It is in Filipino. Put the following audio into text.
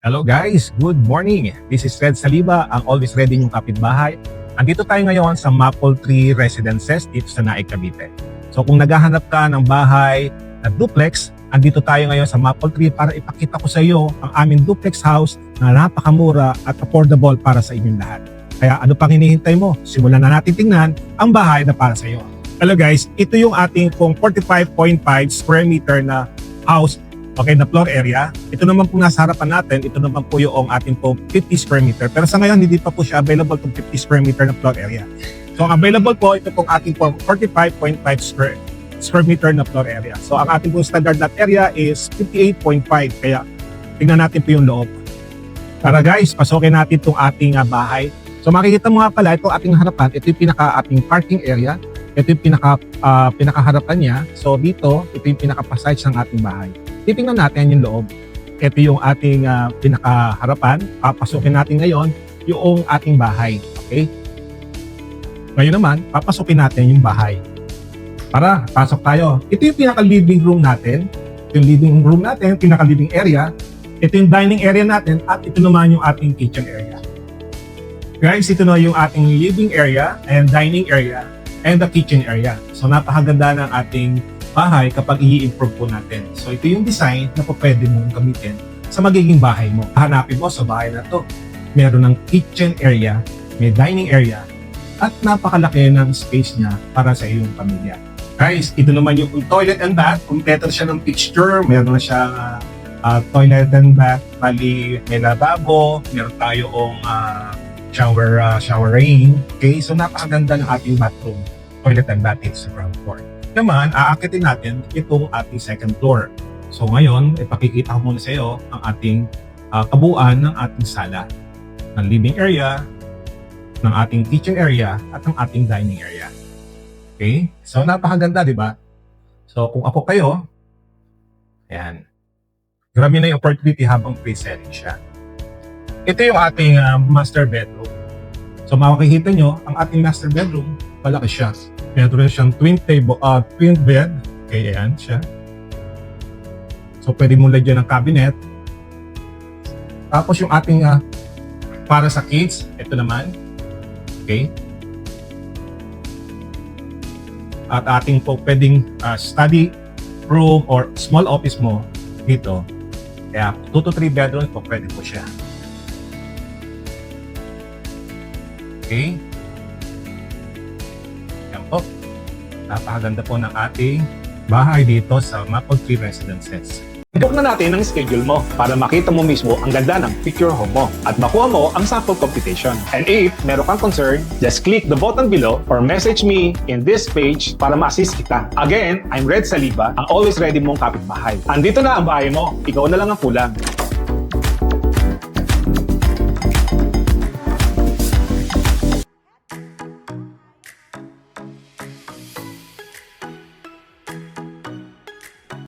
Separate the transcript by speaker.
Speaker 1: Hello guys, good morning. This is Red Saliba, ang always ready yung kapitbahay. Andito tayo ngayon sa Maple Tree Residences dito sa Naik, Cavite. So kung naghahanap ka ng bahay na duplex, andito tayo ngayon sa Maple Tree para ipakita ko sa iyo ang aming duplex house na napakamura at affordable para sa inyong lahat. Kaya ano pang hinihintay mo? Simulan na natin tingnan ang bahay na para sa iyo. Hello guys, ito yung ating pong 45.5 square meter na house. Okay, na floor area. Ito naman po nasa harapan natin, ito naman po yung ating po 50 square meter. Pero sa ngayon, hindi pa po siya available itong 50 square meter na floor area. So, ang available po, ito pong ating po 45.5 square meter na floor area. So, ang ating po standard lot area is 58.5. Kaya, tingnan natin po yung loob. Tara guys, pasukin natin itong ating bahay. So, makikita mo nga pala, ito ating harapan, ito yung pinaka-ating parking area. Ito yung pinaka-harapan niya. So, dito, ito yung pinaka-passage ng ating bahay. Titingnan natin yung loob. Ito yung ating pinakaharapan. Papasukin natin ngayon yung ating bahay. Okay? Ngayon naman, papasukin natin yung bahay. Para, pasok tayo. Ito yung pinaka-living room natin. Ito yung living room natin, pinaka-living area. Ito yung dining area natin at ito naman yung ating kitchen area. Guys, ito na yung ating living area and dining area and the kitchen area. So, napakaganda ng ating bahay kapag i-improve po natin. So ito yung design na po pwede mong gamitin sa magiging bahay mo. Hanapin mo sa bahay na to. Meron ng kitchen area, may dining area, at napakalaki ng space niya para sa iyong pamilya. Guys, ito naman yung toilet and bath. Kompleto siya ng fixture. Meron na siyang toilet and bath. Bali, may lababo. Meron tayong shower rain. Okay, so napakaganda ng ating bathroom. Toilet and bath is sa ground floor. Naman, aakitin natin itong ating second floor. So ngayon, ipakikita ko muna sa iyo ang ating kabuuan ng ating sala, ng living area, ng ating kitchen area, at ng ating dining area. Okay? So napakaganda, di ba? So kung ako kayo, ayan, grabe na yung opportunity habang pre-selling siya. Ito yung ating master bedroom. So makikita nyo, ang ating master bedroom, malaki siya. Meron siyang twin bed. Okay, ayan siya. So, pwede mo lagyan ng cabinet. Tapos yung ating para sa kids, ito naman. Okay. At ating po pwedeng study room or small office mo dito. Kaya 2 to 3 bedrooms po pwede po siya. Okay. Napakaganda po ng ating bahay dito sa Maple Tree Residences.
Speaker 2: I-book na natin ang schedule mo para makita mo mismo ang ganda ng picture home mo at makuha mo ang sample computation. And if meron kang concern, just click the button below or message me in this page para ma-assist kita. Again, I'm Red Saliba, ang always ready mong kapitbahay. Andito na ang bahay mo, ikaw na lang ang kulang.